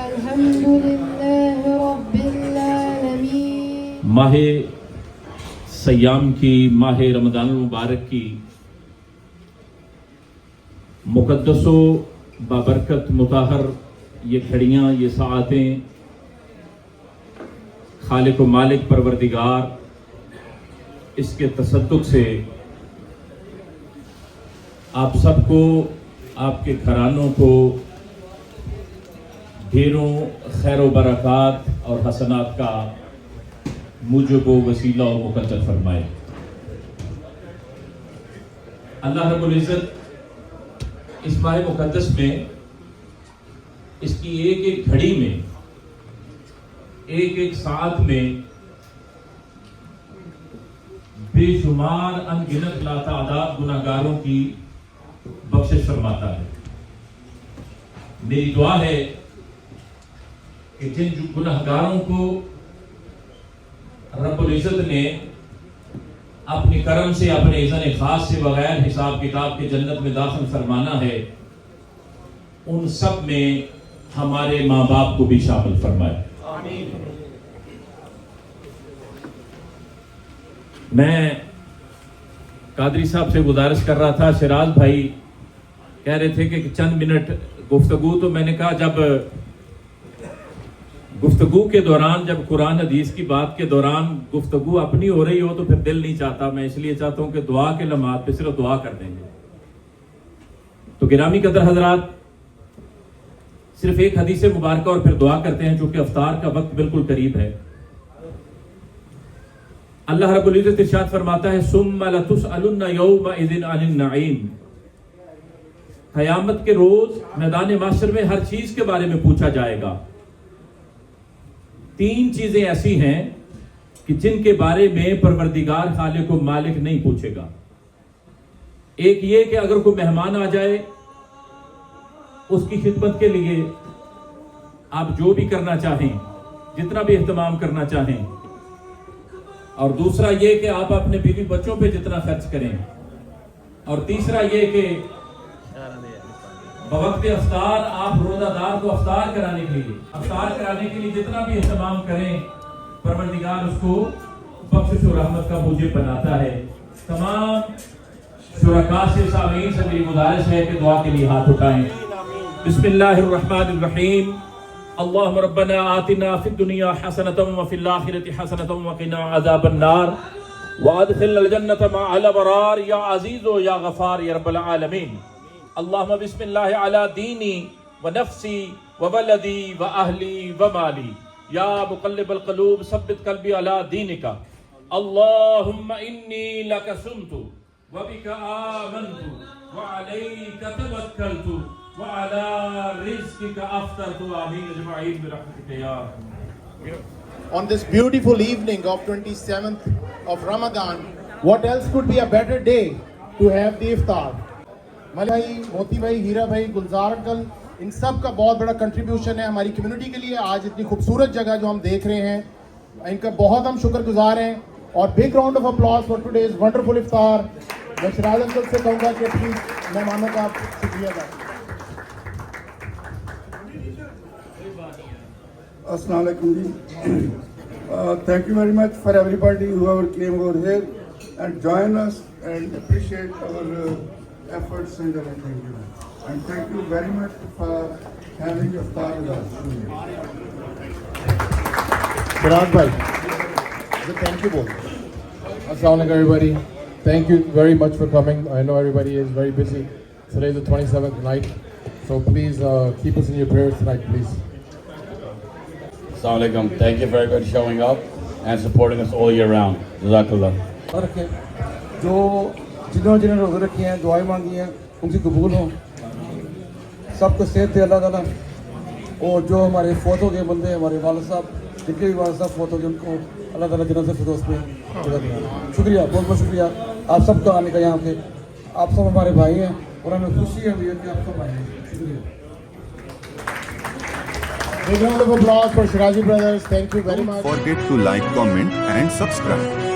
الحمدللہ رب العالمین۔ ماہ سیام کی، ماہ رمضان المبارک کی مقدس و بابرکت مطہر یہ گھڑیاں، یہ ساعتیں خالق و مالک پروردگار اس کے تصدق سے آپ سب کو، آپ کے گھرانوں کو ڈھیروں خیر و برکات اور حسنات کا موجب و وسیلہ و مقدر فرمائے۔ اللہ رب العزت اس ماہ مقدس میں، اس کی ایک ایک گھڑی میں، ایک ایک ساعت میں بے شمار ان گنت لاتعداد گناہگاروں کی بخشش فرماتا ہے۔ میری دعا ہے کہ جن گناہگاروں کو رب العزت نے اپنی کرم سے، اپنے اذن خاص سے، بغیر حساب کتاب کے جنت میں داخل فرمانا ہے، ان سب میں ہمارے ماں باپ کو بھی شامل فرمائے۔ آمین۔ میں قادری صاحب سے گزارش کر رہا تھا، شیراز بھائی کہہ رہے تھے کہ چند منٹ گفتگو، تو میں نے کہا جب گفتگو کے دوران، جب قرآن حدیث کی بات کے دوران گفتگو اپنی ہو رہی ہو تو پھر دل نہیں چاہتا، میں اس لیے چاہتا ہوں کہ دعا کے لمحات پہ صرف دعا کر دیں گے۔ تو گرامی قدر حضرات، صرف ایک حدیث مبارکہ اور پھر دعا کرتے ہیں، چونکہ افطار کا وقت بالکل قریب ہے۔ اللہ رب العزت ارشاد فرماتا ہے ثم لتسألن یومئذ عن النعیم، قیامت کے روز میدان محشر میں ہر چیز کے بارے میں پوچھا جائے گا۔ تین چیزیں ایسی ہیں کہ جن کے بارے میں پروردگار خالق و مالک نہیں پوچھے گا۔ ایک یہ کہ اگر کوئی مہمان آ جائے، اس کی خدمت کے لیے آپ جو بھی کرنا چاہیں، جتنا بھی اہتمام کرنا چاہیں، اور دوسرا یہ کہ آپ اپنے بیوی بچوں پہ جتنا خرچ کریں، اور تیسرا یہ کہ بوقت افطار آپ روزہ دار کو افطار کرانے کے لیے جتنا بھی اہتمام کریں، پروردگار اس کو بخشش و رحمت کا موجب بناتا ہے۔ تمام شرکاء سے، سامعین سے میری گزارش ہے کہ دعا کے لیے ہاتھ اٹھائیں۔ بسم اللہ الرحمن الرحیم۔ اللہم ربنا آتنا فی الدنیا حسنۃ وفی الآخرۃ حسنۃ وقنا عذاب النار وادخلنا الجنۃ مع الابرار یا عزیز و یا غفار یا رب العالمین۔ اللہم بسم اللہ علی دینی و نفسی و ولدی و اہلی و مالی یا مقلب القلوب ثبت قلبی علی دینک۔ اللہم انی لک صمت و بک آمنت و علیک توکلت وعلى رزقك أفطرت آمين أجمعين برحمتك يا أرحم۔ On this beautiful evening of 27th of Ramadan, what else could be a better day to have the iftar? ملک بھائی، موتی بھائی، ہیرا بھائی، گلزار انکل، ان سب کا بہت بڑا کنٹریبیوشن ہے ہماری کمیونٹی کے لیے۔ آج اتنی خوبصورت جگہ جو ہم دیکھ رہے ہیں، ان کا بہت ہم شکر گزار ہیں، اور big round of applause for today's wonderful iftar. میں شیراز انکل سے کہوں گا کہ پلیز مہمانوں کا شکریہ ادا کریں۔ Assalamu alaikum ji. Thank you very much for everybody whoever came over here and join us and appreciate our efforts and everything. And thank you very much for having iftar with us. Shiraz bhai, thank you both. Assalamu alaikum everybody. Thank you very much for coming. I know everybody is very busy. Today is the 27th night. So please keep us in your prayers tonight, please. Assalamu alaikum. Thank you for everybody showing up and supporting us all year round. Jazakallah. جو جنہوں نے روزے رکھے ہیں، دعائیں مانگی ہیں، ان کی قبول ہوں، سب کو صحت دے اللہ تعالیٰ، اور جو ہمارے فوت ہو گئے بندے، ہمارے والد صاحب، جن کے بھی والد صاحب فوت ہو گئے، ان کو اللہ تعالیٰ جنت الفردوس میں جگہ دے۔ شکریہ، بہت بہت شکریہ آپ سب کا آنے کا یہاں پہ۔ آپ سب ہمارے بھائی ہیں اور ہمیں خوشی ہے کہ آپ سب آئے ہیں۔ شکریہ۔ Big round of applause for Shirazi brothers. Thank you very much. Don't forget to like, comment and subscribe.